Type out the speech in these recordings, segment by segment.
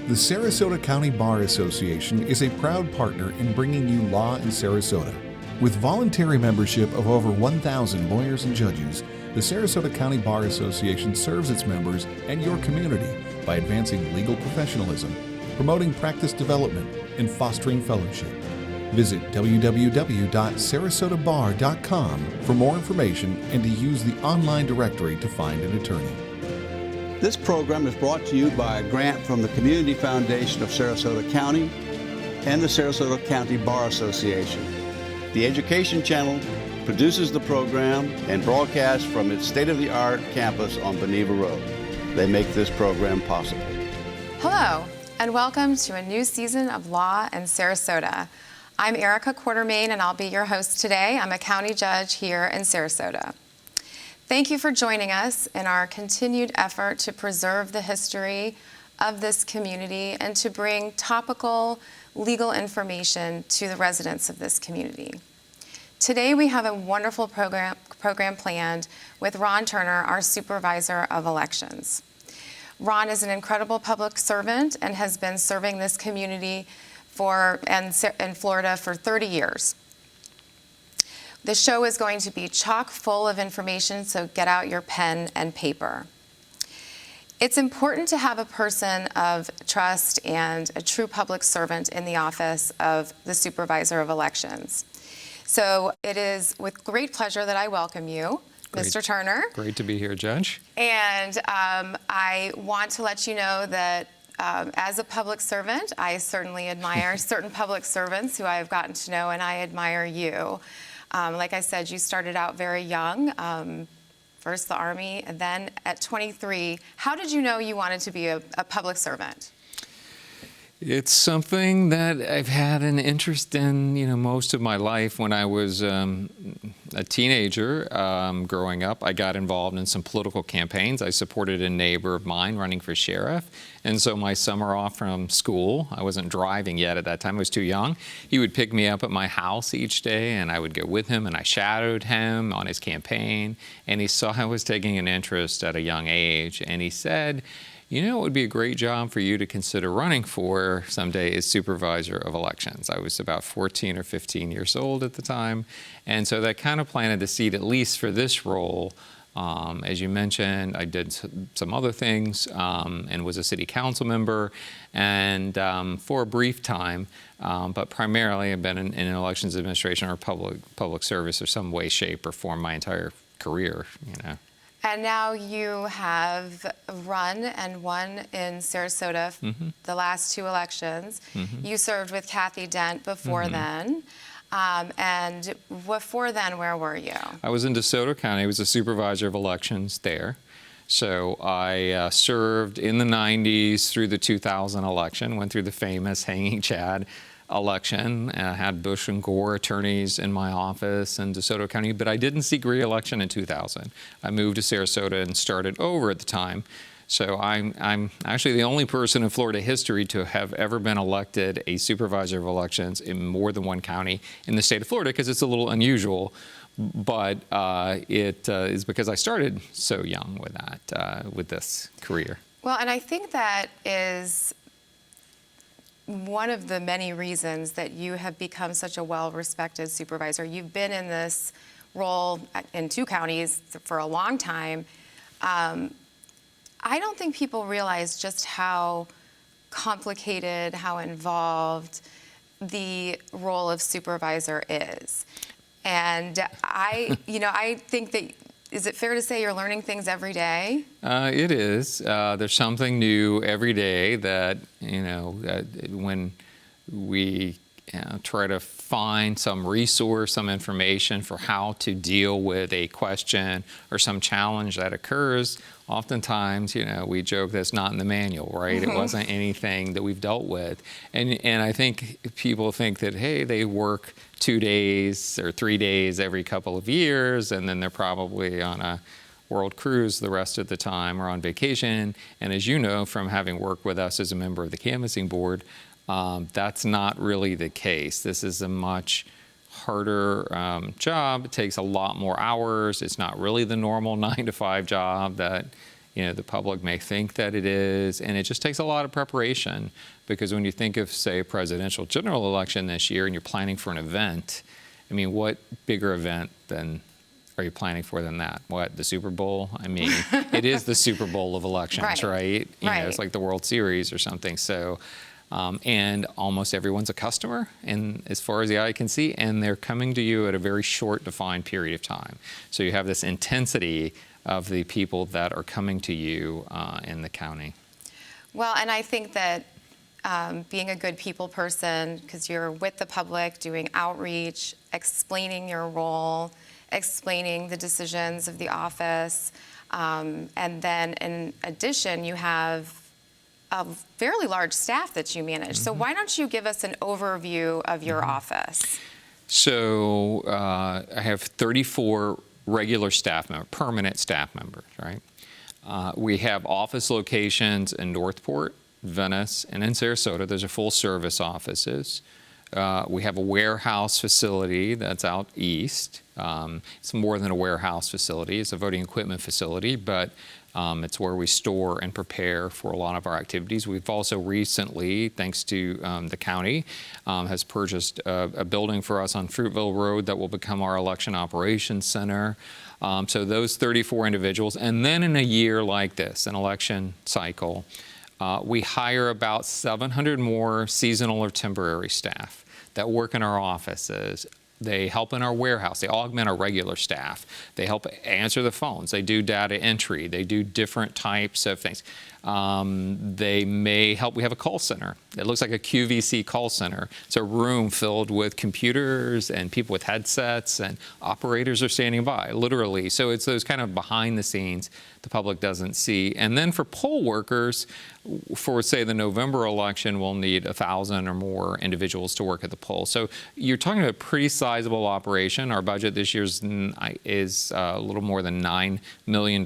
The Sarasota County Bar Association is a proud partner in bringing you law in Sarasota. With voluntary membership of over 1,000 lawyers and judges, the Sarasota County Bar Association serves its members and your community by advancing legal professionalism, promoting practice development, and fostering fellowship. Visit www.sarasotabar.com for more information and to use the online directory to find an attorney. This program is brought to you by a grant from the Community Foundation of Sarasota County and the Sarasota County Bar Association. The Education Channel produces the program and broadcasts from its state-of-the-art campus on Beneva Road. They make this program possible. Hello, and welcome to a new season of Law in Sarasota. I'm Erika Quartermaine, and I'll be your host today. I'm a county judge here in Sarasota. Thank you for joining us in our continued effort to preserve the history of this community and to bring topical legal information to the residents of this community. Today we have a wonderful program planned with Ron Turner, our Supervisor of Elections. Ron is an incredible public servant and has been serving this community in Florida for 30 years. The show is going to be chock full of information, so get out your pen and paper. It's important to have a person of trust and a true public servant in the office of the Supervisor of Elections. So it is with great pleasure that I welcome you, Mr. Turner. Great to be here, Judge. And I want to let you know that as a public servant, I certainly admire certain public servants who I have gotten to know, and I admire you. Like I said, you started out very young, first the Army, and then at 23. How did you know you wanted to be a public servant? It's something that I've had an interest in, most of my life. When I was a teenager growing up, I got involved in some political campaigns. I supported a neighbor of mine running for sheriff. And so my summer off from school, I wasn't driving yet at that time, I was too young. He would pick me up at my house each day, and I would go with him, and I shadowed him on his campaign. And he saw I was taking an interest at a young age, and he said, it would be a great job for you to consider running for someday as Supervisor of Elections. I was about 14 or 15 years old at the time. And so that kind of planted the seed, at least for this role. As you mentioned, I did some other things and was a city council member and for a brief time, but primarily I've been in elections administration or public service or some way, shape, or form my entire career, And now you have run and won in Sarasota the last two elections. You served with Kathy Dent before then. And before then, where were you? I was in DeSoto County. I was a supervisor of elections there. So I served in the 90s through the 2000 election, went through the famous Hanging Chad election. I had Bush and Gore attorneys in my office in DeSoto County, but I didn't seek re-election in 2000. I moved to Sarasota and started over at the time. So I'm actually the only person in Florida history to have ever been elected a supervisor of elections in more than one county in the state of Florida, because it's a little unusual. But it is because I started so young with that, with this career. Well, and I think that is one of the many reasons that you have become such a well-respected supervisor. You've been in this role in two counties for a long time. I don't think people realize just how complicated, how involved the role of supervisor is. And I think that, is it fair to say you're learning things every day? It is. There's something new every day that, when we try to find some resource, some information for how to deal with a question or some challenge that occurs, oftentimes, we joke that's not in the manual, right? It wasn't anything that we've dealt with. And I think people think that, hey, they work 2 days or 3 days every couple of years, and then they're probably on a world cruise the rest of the time or on vacation. And as you know, from having worked with us as a member of the canvassing board, that's not really the case. This is a much harder job. It takes a lot more hours. It's not really the normal 9-to-5 job that the public may think that it is, and it just takes a lot of preparation, because when you think of, say, a presidential general election this year and you're planning for an event, I mean, what bigger event are you planning for than that? What, the Super Bowl? I mean, it is the Super Bowl of elections, right? It's like the World Series or something. So, and almost everyone's a customer, and as far as the eye can see, and they're coming to you at a very short, defined period of time. So you have this intensity of the people that are coming to you in the county. Well, and I think that being a good people person, because you're with the public, doing outreach, explaining your role, explaining the decisions of the office, and then in addition, you have a fairly large staff that you manage. So why don't you give us an overview of your office? So I have 34 regular staff members, permanent staff members, right? We have office locations in Northport, Venice, and in Sarasota. Those are full service offices. We have a warehouse facility that's out east. It's more than a warehouse facility. It's a voting equipment facility, but it's where we store and prepare for a lot of our activities. We've also recently, thanks to the county, has purchased a building for us on Fruitville Road that will become our election operations center. So those 34 individuals, and then in a year like this, an election cycle, we hire about 700 more seasonal or temporary staff that work in our offices. They help in our warehouse. They augment our regular staff. They help answer the phones. They do data entry. They do different types of things. They may help. We have a call center. It looks like a QVC call center. It's a room filled with computers and people with headsets, and operators are standing by, literally. So it's those kind of behind the scenes the public doesn't see. And then for poll workers, for, say, the November election, we'll need 1,000 or more individuals to work at the poll. So you're talking about a pretty sizable operation. Our budget this year is a little more than $9 million.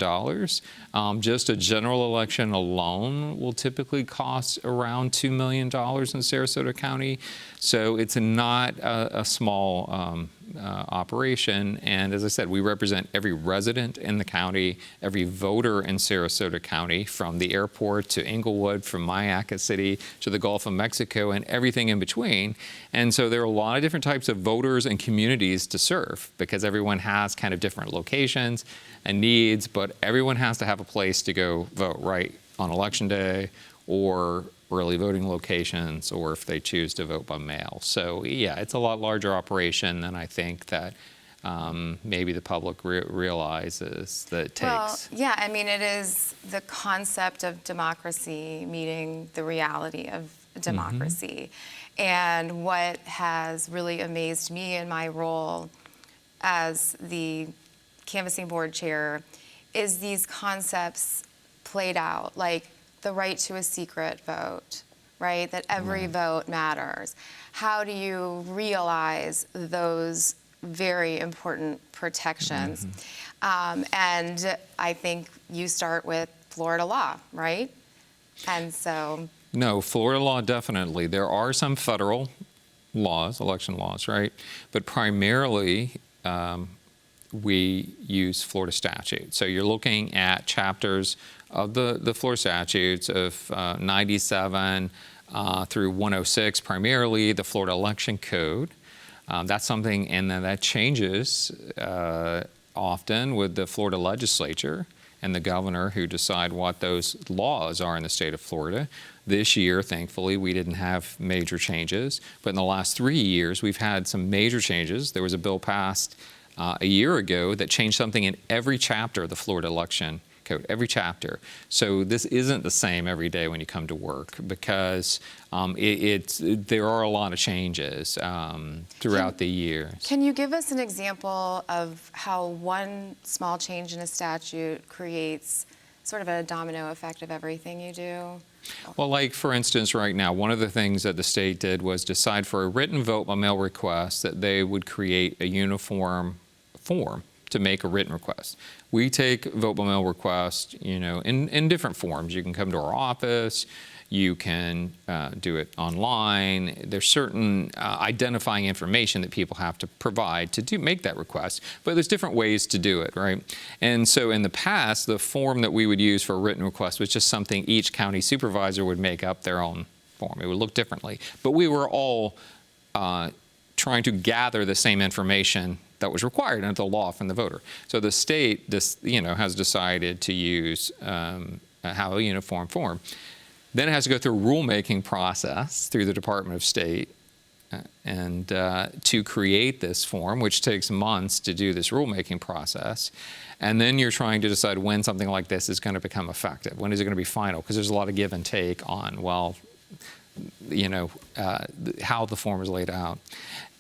Just a general election alone will typically cost around $2 million in Sarasota County. So it's not a small operation. And as I said, we represent every resident in the county, every voter in Sarasota County, from the airport to Inglewood, from Mayaca City to the Gulf of Mexico, and everything in between. And so there are a lot of different types of voters and communities to serve, because everyone has kind of different locations and needs, but everyone has to have a place to go vote, right, on election day, or early voting locations, or if they choose to vote by mail. So yeah, it's a lot larger operation than I think that maybe the public realizes that it takes. Well, yeah, I mean, it is the concept of democracy meeting the reality of democracy. And what has really amazed me in my role as the canvassing board chair is these concepts played out, like the right to a secret vote, right? That every vote matters. How do you realize those very important protections? And I think you start with Florida law, right? And so. No, Florida law, definitely. There are some federal laws, election laws, right? But primarily, we use Florida statute. So you're looking at chapters of the Florida statutes of 97 through 106, primarily the Florida Election Code. That's something, and then that changes often with the Florida legislature and the governor, who decide what those laws are in the state of Florida. This year, thankfully, we didn't have major changes, but in the last 3 years, we've had some major changes. There was a bill passed a year ago that changed something in every chapter of the Florida Election Code, every chapter. So this isn't the same every day when you come to work, because there are a lot of changes throughout the years. Can you give us an example of how one small change in a statute creates sort of a domino effect of everything you do? Well, like, for instance, right now, one of the things that the state did was decide for a written vote by mail request that they would create a uniform form to make a written request. We take vote by mail requests, in different forms. You can come to our office. You can do it online. There's certain identifying information that people have to provide to make that request, but there's different ways to do it, right? And so in the past, the form that we would use for a written request was just something each county supervisor would make up their own form. It would look differently, but we were all trying to gather the same information that was required under the law from the voter. So the state, has decided to use how a uniform form. Then it has to go through a rulemaking process through the Department of State and to create this form, which takes months to do this rulemaking process. And then you're trying to decide when something like this is going to become effective. When is it going to be final? Because there's a lot of give and take on, how the form is laid out.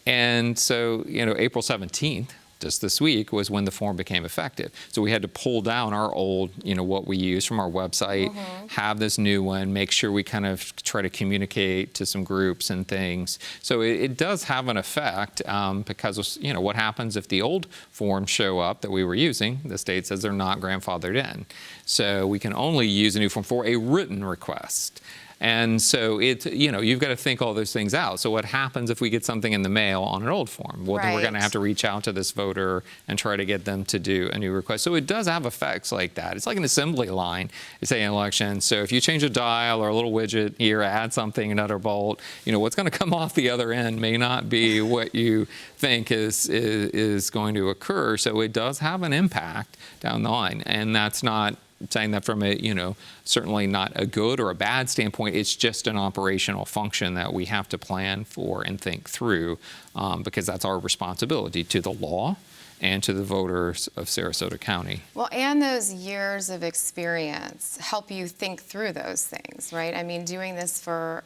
And so, April 17th, just this week, was when the form became effective. So we had to pull down our old, what we use from our website, have this new one, make sure we kind of try to communicate to some groups and things. So it does have an effect because, what happens if the old forms show up that we were using? The state says they're not grandfathered in. So we can only use a new form for a written request. And so you've got to think all those things out. So what happens if we get something in the mail on an old form? Well, then we're going to have to reach out to this voter and try to get them to do a new request. So it does have effects like that. It's like an assembly line, say, an election. So if you change a dial or a little widget here, add something, another bolt, what's going to come off the other end may not be what you think is going to occur. So it does have an impact down the line. And that's not saying that from a, certainly not a good or a bad standpoint. It's just an operational function that we have to plan for and think through because that's our responsibility to the law and to the voters of Sarasota County. Well, and those years of experience help you think through those things, right? I mean, doing this for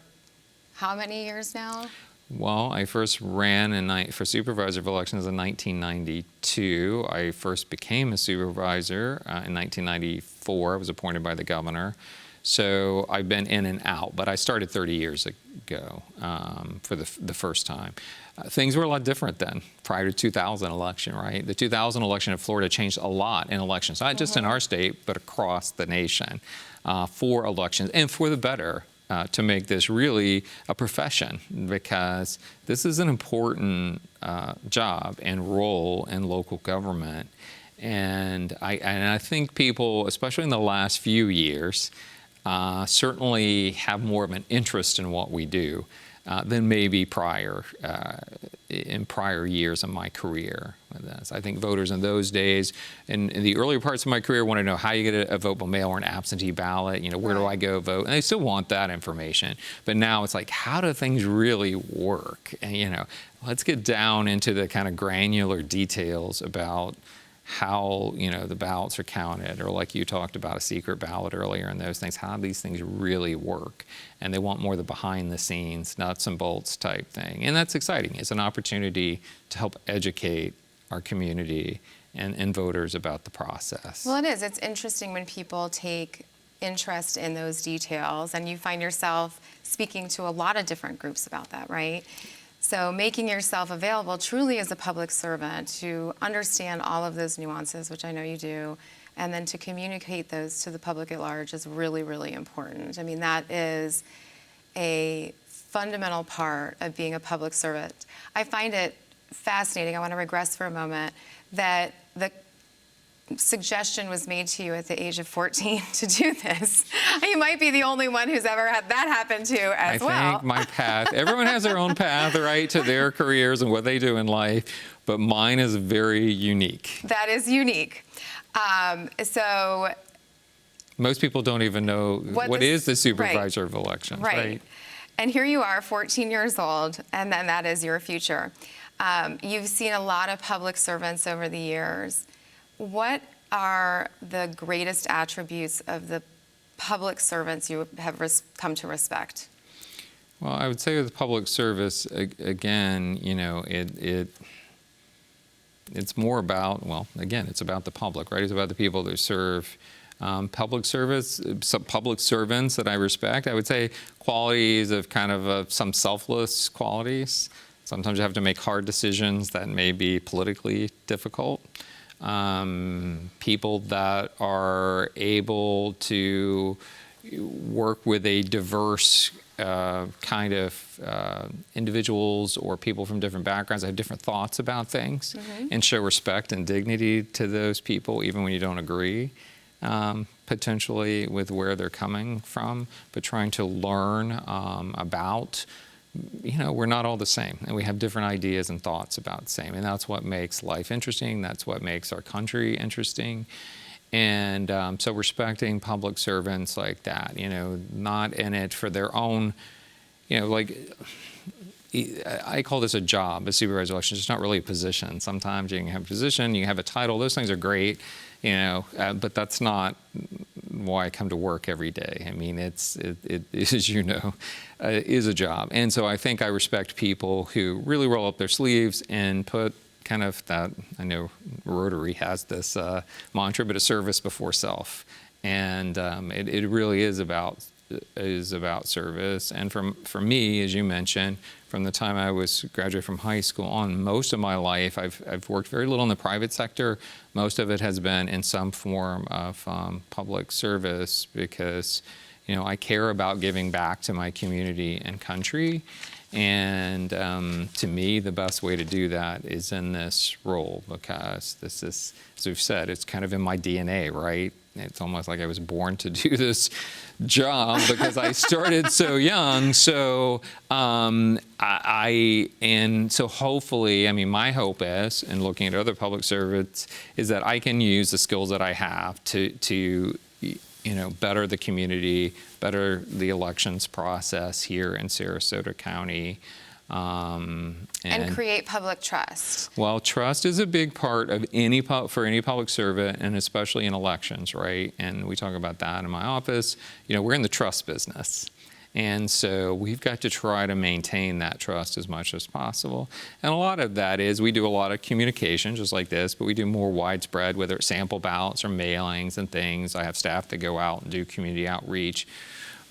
how many years now? Well, I first ran for supervisor of elections in 1992. I first became a supervisor in 1994. I was appointed by the governor. So I've been in and out, but I started 30 years ago for the first time. Things were a lot different then, prior to 2000 election, right? The 2000 election in Florida changed a lot in elections, not just in our state, but across the nation for elections and for the better. To make this really a profession, because this is an important job and role in local government. And I think people, especially in the last few years, certainly have more of an interest in what we do than maybe in prior years of my career. I think voters in those days, in the earlier parts of my career, want to know how you get a vote by mail or an absentee ballot. Where do I go vote? And they still want that information. But now it's like, how do things really work? And let's get down into the kind of granular details about how the ballots are counted, or like you talked about a secret ballot earlier, and those things, how these things really work. And they want more of the behind the scenes, nuts and bolts type thing. And that's exciting. It's an opportunity to help educate our community and voters about the process. Well, it is. It's interesting when people take interest in those details, and you find yourself speaking to a lot of different groups about that, right? So making yourself available truly as a public servant to understand all of those nuances, which I know you do, and then to communicate those to the public at large is really, really important. I mean, that is a fundamental part of being a public servant. I find it fascinating. I want to regress for a moment that the suggestion was made to you at the age of 14 to do this. You might be the only one who's ever had that happen to as well. I think my path, everyone has their own path, right, to their careers and what they do in life, but mine is very unique. That is unique. So most people don't even know what is the supervisor of elections, right? And here you are, 14 years old, and then that is your future. You've seen a lot of public servants over the years. What are the greatest attributes of the public servants you have come to respect? Well, I would say with public service, again, it's more about, well, again, it's about the public, right? It's about the people that serve. Public service, some public servants that I respect, I would say qualities of kind of some selfless qualities. Sometimes you have to make hard decisions that may be politically difficult. people that are able to work with a diverse kind of individuals or people from different backgrounds that have different thoughts about things, and show respect and dignity to those people even when you don't agree potentially with where they're coming from, but trying to learn about, we're not all the same, and we have different ideas and thoughts about the same, and that's what makes life interesting. That's what makes our country interesting. And so respecting public servants like that, not in it for their own, I call this a job, a supervisor election. It's not really a position. Sometimes you can have a position, you can have a title. Those things are great, but that's not why I come to work every day. I mean, it as you know, is a job. And so I think I respect people who really roll up their sleeves and put kind of that, I know Rotary has this mantra, but a service before self. And it really is about service. And for me, as you mentioned, from the time I was graduated from high school on, most of my life, I've worked very little in the private sector. Most of it has been in some form of public service because, I care about giving back to my community and country. And to me, the best way to do that is in this role, because this is, as we've said, it's kind of in my DNA, right? It's almost like I was born to do this job because I started so young. So and so hopefully, my hope is, and looking at other public servants, is that I can use the skills that I have to better the community, better the elections process here in Sarasota County. And create public trust. Well, trust is a big part of for any public servant, and especially in elections, right? And we talk about that in my office. We're in the trust business. And so we've got to try to maintain that trust as much as possible. And a lot of that is we do a lot of communication, just like this, but we do more widespread, whether it's sample ballots or mailings and things. I have staff that go out and do community outreach.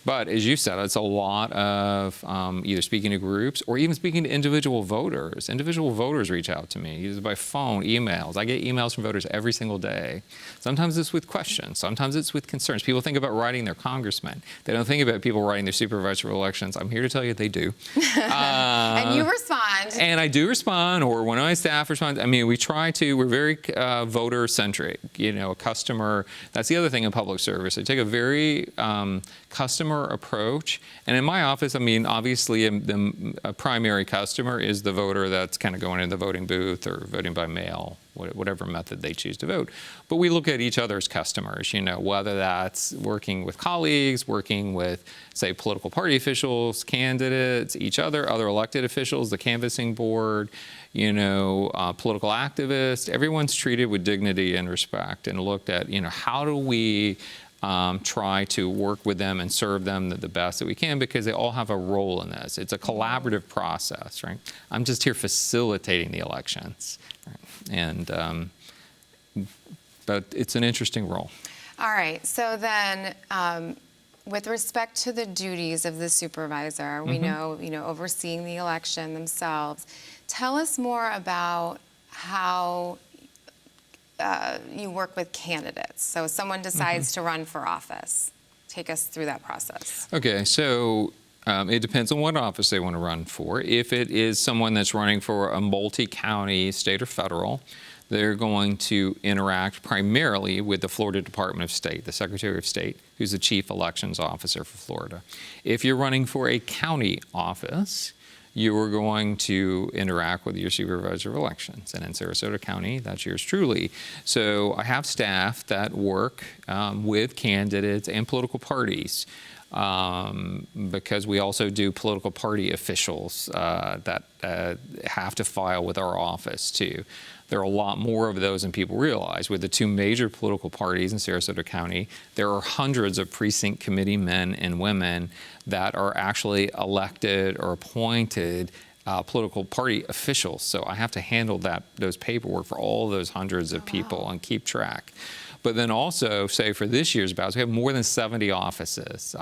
But as you said, it's a lot of either speaking to groups or even speaking to individual voters. Individual voters reach out to me, either by phone, emails. I get emails from voters every single day. Sometimes it's with questions. Sometimes it's with concerns. People think about writing their congressman. They don't think about people writing their supervisor elections. I'm here to tell you they do. And you respond. And I do respond, or one of my staff responds. We're very voter-centric, a customer. That's the other thing in public service. I take a very customer approach. And in my office, obviously a primary customer is the voter that's kind of going in the voting booth or voting by mail, whatever method they choose to vote. But we look at each other as customers, whether that's working with colleagues, working with, say, political party officials, candidates, other elected officials, the canvassing board, political activists. Everyone's treated with dignity and respect and looked at, how do we try to work with them and serve them the best that we can, because they all have a role in this. It's a collaborative process, right? I'm just here facilitating the elections, right? And but it's an interesting role. All right. So then, with respect to the duties of the supervisor, we know, overseeing the election themselves. Tell us more about how you work with candidates. So someone decides to run for office. Take us through that process. Okay, so it depends on what office they want to run for. If it is someone that's running for a multi-county, state or federal, they're going to interact primarily with the Florida Department of State, the Secretary of State, who's the Chief Elections Officer for Florida. If you're running for a county office, you are going to interact with your supervisor of elections. And in Sarasota County, that's yours truly. So I have staff that work with candidates and political parties, because we also do political party officials that have to file with our office too. There are a lot more of those than people realize. With the two major political parties in Sarasota County, there are hundreds of precinct committee men and women that are actually elected or appointed political party officials. So I have to handle those paperwork for all those hundreds of people and keep track. But then also, say for this year's ballots, we have more than 70 offices.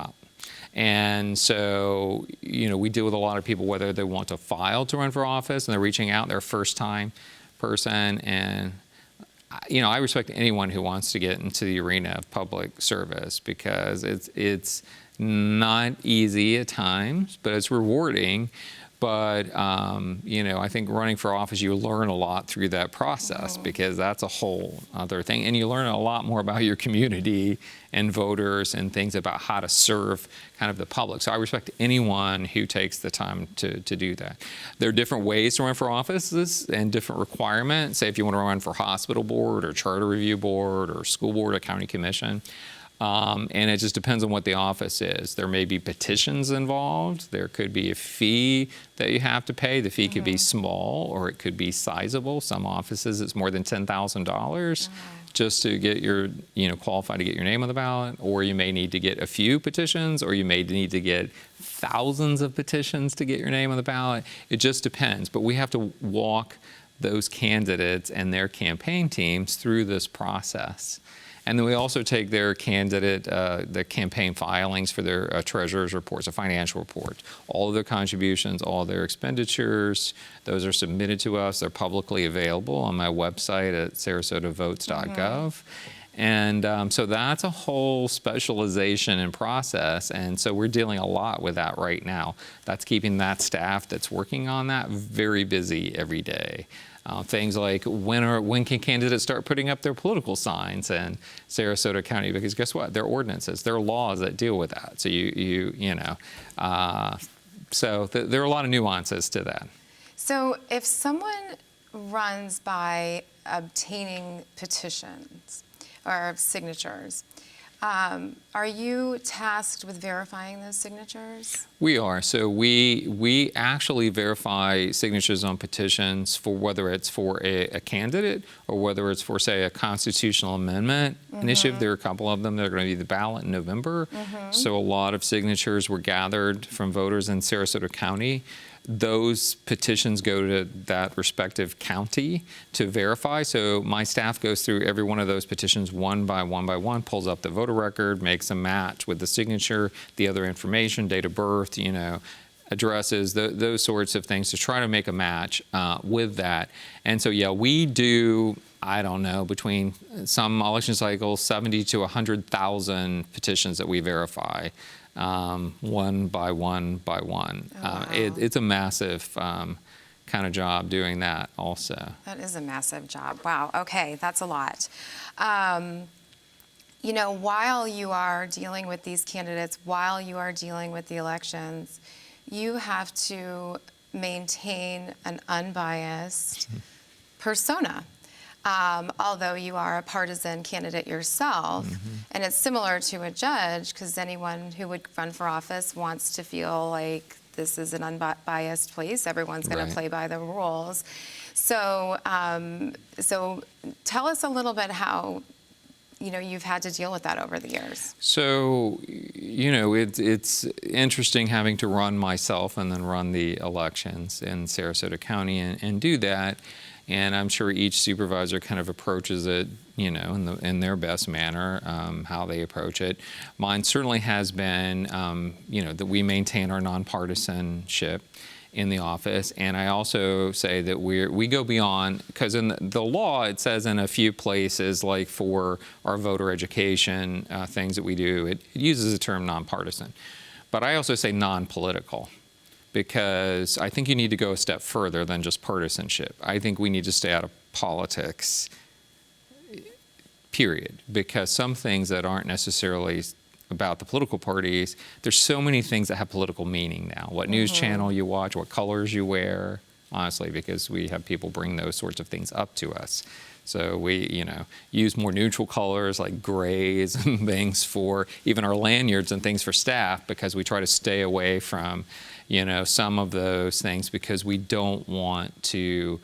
And so, we deal with a lot of people, whether they want to file to run for office and they're reaching out, they're a first-time person, and I respect anyone who wants to get into the arena of public service because it's not easy at times, but it's rewarding. But, I think running for office, you learn a lot through that process because that's a whole other thing. And you learn a lot more about your community and voters and things about how to serve kind of the public. So I respect anyone who takes the time to do that. There are different ways to run for offices and different requirements. Say if you want to run for hospital board or charter review board or school board or county commission. And it just depends on what the office is. There may be petitions involved. There could be a fee that you have to pay. The fee could be small or it could be sizable. Some offices it's more than $10,000 just to get your, qualify to get your name on the ballot. Or you may need to get a few petitions, or you may need to get thousands of petitions to get your name on the ballot. It just depends. But we have to walk those candidates and their campaign teams through this process. And then we also take their candidate, the campaign filings for their treasurer's reports, a financial report. All of their contributions, all their expenditures, those are submitted to us. They're publicly available on my website at sarasotavotes.gov. And so that's a whole specialization and process. And so we're dealing a lot with that right now. That's keeping that staff that's working on that very busy every day. Things like when can candidates start putting up their political signs in Sarasota County? Because guess what? There are ordinances, there are laws that deal with that. So there are a lot of nuances to that. So if someone runs by obtaining petitions or signatures, are you tasked with verifying those signatures? We are. So we actually verify signatures on petitions for whether it's for a candidate or whether it's for, say, a constitutional amendment initiative. There are a couple of them that are going to be the ballot in November. So a lot of signatures were gathered from voters in Sarasota County. Those petitions go to that respective county to verify. So my staff goes through every one of those petitions one by one, pulls up the voter record, makes a match with the signature, the other information, date of birth, addresses, those sorts of things to try to make a match with that. And so, we do, I don't know, between some election cycles, 70 to 100,000 petitions that we verify. One by one. Oh, wow. It's a massive kind of job doing that also. That is a massive job. Wow. Okay, that's a lot. While you are dealing with these candidates, while you are dealing with the elections, you have to maintain an unbiased persona. Although you are a partisan candidate yourself, and it's similar to a judge, because anyone who would run for office wants to feel like this is an unbiased place. Everyone's going to play by the rules. So, tell us a little bit how you've had to deal with that over the years. So, it's interesting having to run myself and then run the elections in Sarasota County and do that. And I'm sure each supervisor kind of approaches it, in their best manner, how they approach it. Mine certainly has been, that we maintain our nonpartisanship in the office. And I also say that we go beyond, because in the law it says in a few places, like for our voter education things that we do, it uses the term nonpartisan. But I also say non-political, because I think you need to go a step further than just partisanship. I think we need to stay out of politics, period, because some things that aren't necessarily about the political parties, there's so many things that have political meaning now. What news channel you watch, what colors you wear, honestly, because we have people bring those sorts of things up to us. So we, use more neutral colors like grays and things for even our lanyards and things for staff, because we try to stay away from, some of those things, because we don't want to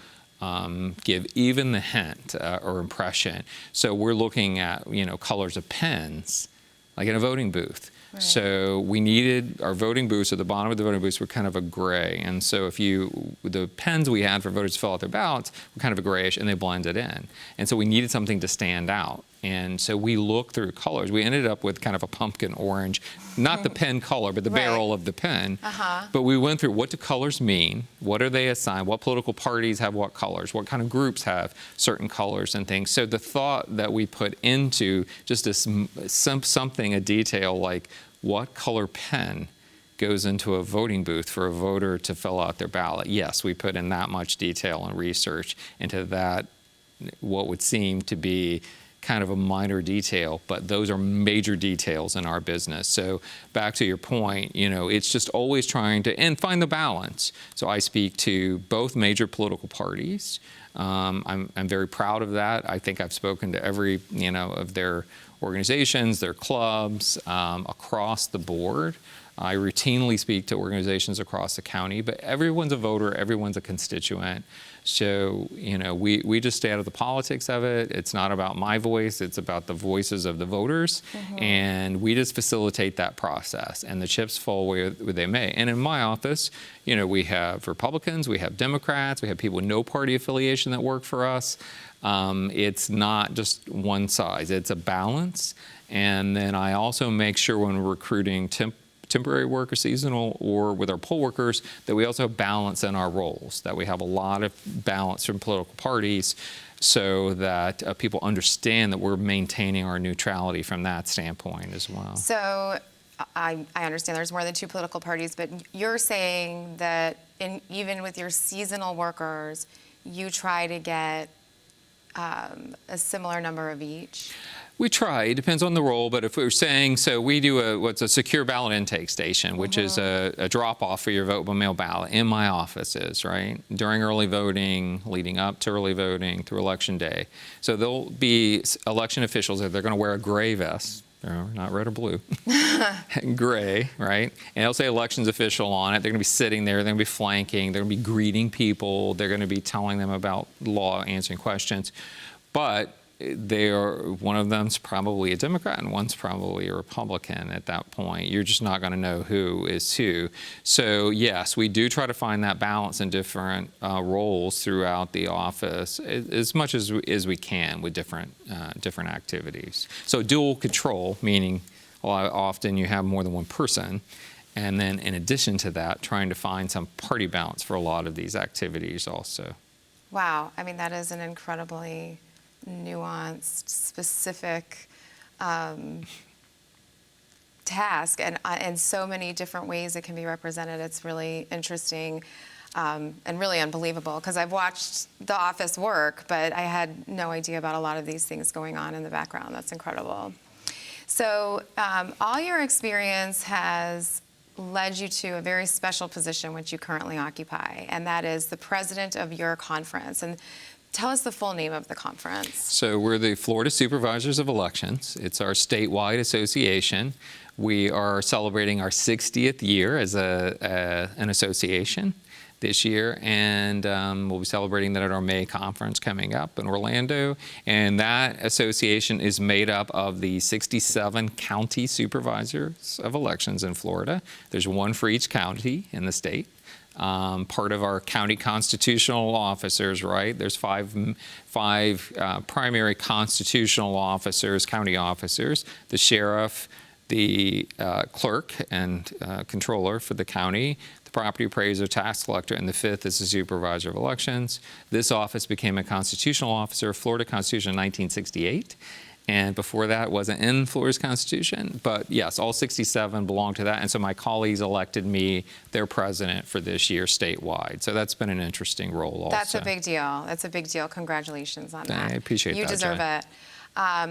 give even the hint or impression. So we're looking at, colors of pens, like in a voting booth. Right. So we needed our voting booths, at the bottom of the voting booths were kind of a gray. And so the pens we had for voters to fill out their ballots were kind of a grayish, and they blended in. And so we needed something to stand out. And so we looked through colors. We ended up with kind of a pumpkin orange, not the pen color, but the barrel of the pen. But we went through, what do colors mean? What are they assigned? What political parties have what colors? What kind of groups have certain colors and things? So the thought that we put into just a detail like what color pen goes into a voting booth for a voter to fill out their ballot. Yes, we put in that much detail and research into that, what would seem to be kind of a minor detail, but those are major details in our business. So back to your point, it's just always trying to and find the balance. So I speak to both major political parties. I'm very proud of that. I think I've spoken to every of their organizations, their clubs across the board. I routinely speak to organizations across the county, but everyone's a voter, everyone's a constituent. So, we just stay out of the politics of it. It's not about my voice, it's about the voices of the voters. And we just facilitate that process. And the chips fall where they may. And in my office, we have Republicans, we have Democrats, we have people with no party affiliation that work for us. It's not just one size, it's a balance. And then I also make sure when we're recruiting temporary work or seasonal or with our poll workers, that we also have balance in our roles, that we have a lot of balance from political parties so that people understand that we're maintaining our neutrality from that standpoint as well. So I understand there's more than 2 political parties, but you're saying that even with your seasonal workers, you try to get a similar number of each? We try. It depends on the role, but if we were saying, so we do what's a secure ballot intake station, which is a drop-off for your vote by mail ballot in my offices, right? During early voting, leading up to early voting, through election day. So there'll be election officials that they're going to wear a gray vest, not red or blue, gray, right? And it'll say elections official on it. They're going to be sitting there, they're going to be flanking, they're going to be greeting people, they're going to be telling them about law, answering questions. But one of them's probably a Democrat and one's probably a Republican at that point. You're just not going to know who is who. So yes, we do try to find that balance in different roles throughout the office as much as we can with different activities. So dual control, meaning often you have more than one person. And then in addition to that, trying to find some party balance for a lot of these activities also. Wow. I mean, that is an incredibly nuanced, specific task, and so many different ways it can be represented. It's really interesting and really unbelievable, because I've watched The Office work, but I had no idea about a lot of these things going on in the background. That's incredible. So all your experience has led you to a very special position which you currently occupy, and that is the president of your conference. And tell us the full name of the conference. So we're the Florida Supervisors of Elections. It's our statewide association. We are celebrating our 60th year as an association this year, and we'll be celebrating that at our May conference coming up in Orlando. And that association is made up of the 67 county supervisors of elections in Florida. There's one for each county in the state. Part of our county constitutional officers, right? There's five primary constitutional officers, county officers: the sheriff, the clerk and controller for the county, the property appraiser, tax collector, and the 5th is the supervisor of elections. This office became a constitutional officer of Florida Constitution in 1968. And before that, it wasn't in Florida's Constitution. But yes, all 67 belong to that. And so my colleagues elected me their president for this year statewide. So that's been an interesting role also. That's a big deal. That's a big deal. Congratulations on that. I appreciate that. You deserve it.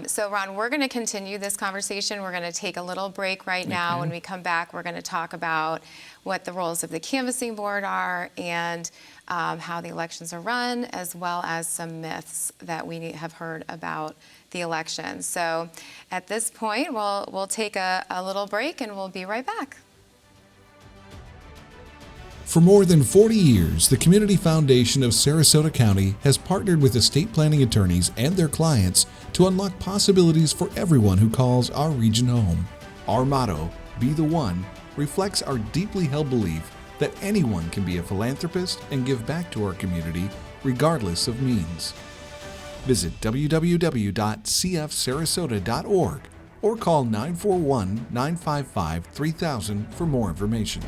So Ron, we're going to continue this conversation. We're going to take a little break right now. When we come back, we're going to talk about what the roles of the canvassing board are and how the elections are run, as well as some myths that we have heard about the election. So at this point, we'll take a little break and we'll be right back. For more than 40 years, the Community Foundation of Sarasota County has partnered with estate planning attorneys and their clients to unlock possibilities for everyone who calls our region home. Our motto, Be the One, reflects our deeply held belief that anyone can be a philanthropist and give back to our community regardless of means. Visit www.cfsarasota.org or call 941-955-3000 for more information.